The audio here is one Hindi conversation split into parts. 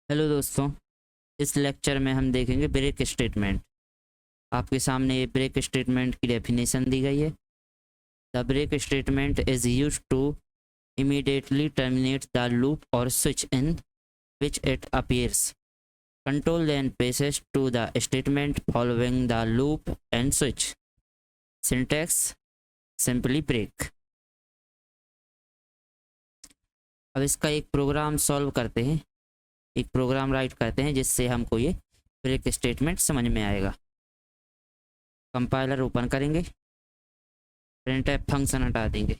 हेलो दोस्तों। इस लेक्चर में हम देखेंगे ब्रेक स्टेटमेंट। आपके सामने ये ब्रेक स्टेटमेंट की डेफिनेशन दी गई है। The break statement is used to immediately terminate the loop or switch in which it appears. Control then passes to the statement following the loop and switch. Syntax simply break. अब इसका एक प्रोग्राम सॉल्व करते हैं, एक प्रोग्राम राइट करते हैं जिससे हमको ये ब्रेक स्टेटमेंट समझ में आएगा। कंपाइलर ओपन करेंगे, printf फंक्शन हटा देंगे।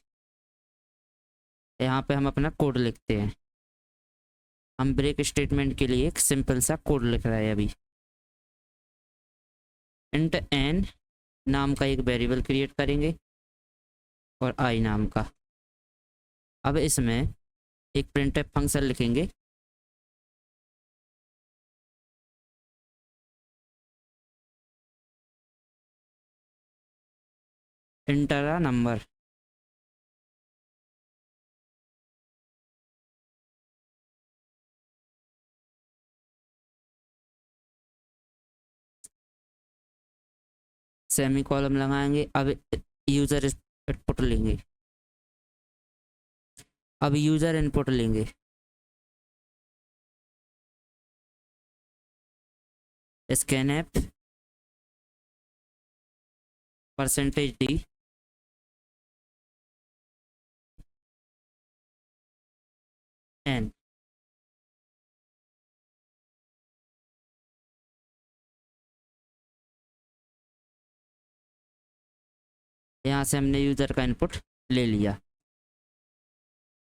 यहाँ पे हम अपना कोड लिखते हैं। हम ब्रेक स्टेटमेंट के लिए एक सिंपल सा कोड लिख रहे हैं अभी। इंट एन नाम का एक वेरिएबल क्रिएट करेंगे और आई नाम का। अब इसमें एक printf फंक्शन लिखेंगे। Enter a number, semicolon लगाएंगे। अब यूजर इनपुट लेंगे। अब यूजर इनपुट लेंगे। Scanf %d n. यहाँ से हमने यूजर का इनपुट ले लिया।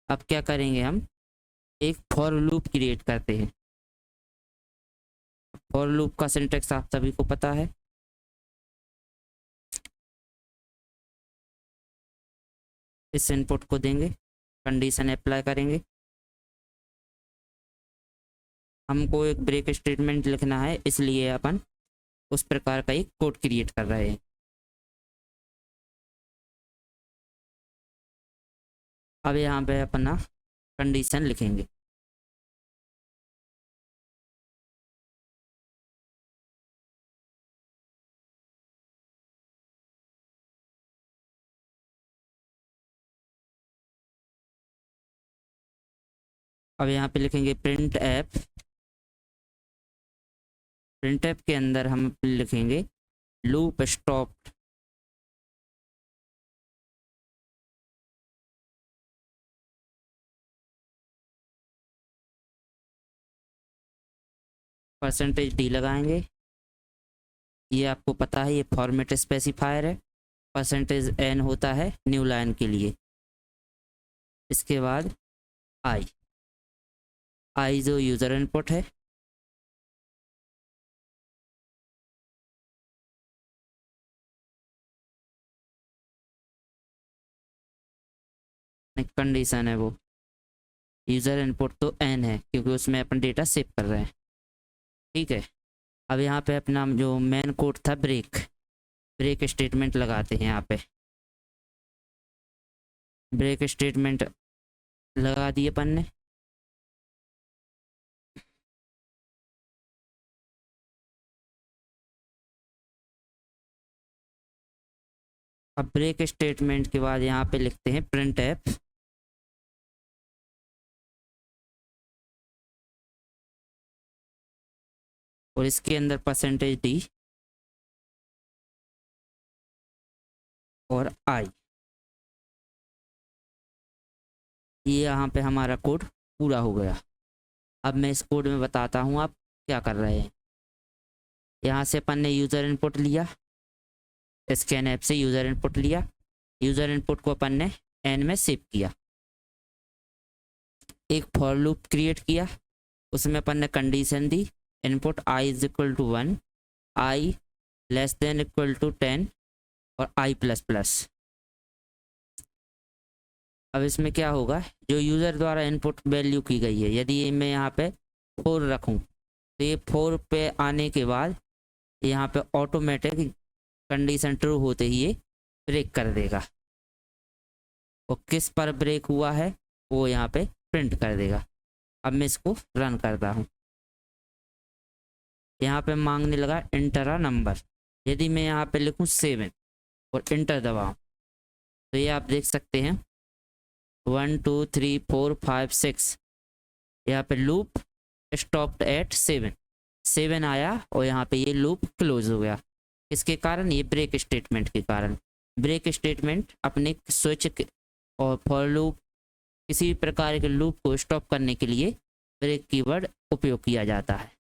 अब क्या करेंगे, हम एक फॉर लूप क्रिएट करते हैं। फॉर लूप का सिंटेक्स आप सभी को पता है। इस इनपुट को देंगे, कंडीशन अप्लाई करेंगे। हमको एक ब्रेक स्टेटमेंट लिखना है, इसलिए अपन उस प्रकार का एक कोड क्रिएट कर रहे हैं। अब यहाँ पे अपना कंडीशन लिखेंगे। अब यहाँ पे लिखेंगे प्रिंट ऐप। प्रिंट ऐप के अंदर हम लिखेंगे लूप स्टॉप %d लगाएंगे। ये आपको पता है, ये फॉर्मेट स्पेसिफायर है। %n होता है न्यू लाइन के लिए। इसके बाद आई जो यूज़र इनपुट है। कंडीशन है वो यूज़र इनपुट तो n है क्योंकि उसमें अपन डेटा सेव कर रहे हैं। ठीक है। अब यहाँ पे अपना जो मेन कोड था ब्रेक स्टेटमेंट लगाते हैं। यहाँ पे ब्रेक स्टेटमेंट लगा दिए अपन ने। अब ब्रेक स्टेटमेंट के बाद यहाँ पे लिखते हैं प्रिंट ऐप। और इसके अंदर %d और आई। ये यहाँ पे हमारा कोड पूरा हो गया। अब मैं इस कोड में बताता हूँ आप क्या कर रहे हैं। यहाँ से अपन ने यूज़र इनपुट लिया, स्कैन ऐप से यूज़र इनपुट लिया। यूज़र इनपुट को अपन ने एन में सेव किया। एक फॉर लूप क्रिएट किया, उसमें अपन ने कंडीशन दी input i is equal to 1, i less than equal to 10 और आई प्लस प्लस। अब इसमें क्या होगा, जो यूज़र द्वारा इनपुट वैल्यू की गई है, यदि मैं यहाँ पे 4 रखूँ तो ये 4 पे आने के बाद यहाँ पे ऑटोमेटिक कंडीशन ट्रू होते ही ये ब्रेक कर देगा। और किस पर ब्रेक हुआ है वो यहाँ पे प्रिंट कर देगा। अब मैं इसको रन करता हूँ। यहाँ पे मांगने लगा एंटर अ नंबर। यदि मैं यहाँ पे लिखूँ 7 और एंटर दबाऊँ तो ये आप देख सकते हैं 1 2 3 4 5 6 यहाँ पे लूप स्टॉप्ड एट 7 आया और यहाँ पे ये लूप क्लोज हो गया। इसके कारण ये ब्रेक स्टेटमेंट के कारण। ब्रेक स्टेटमेंट अपने स्विच और फॉर लूप किसी प्रकार के लूप को स्टॉप करने के लिए ब्रेक कीवर्ड उपयोग किया जाता है।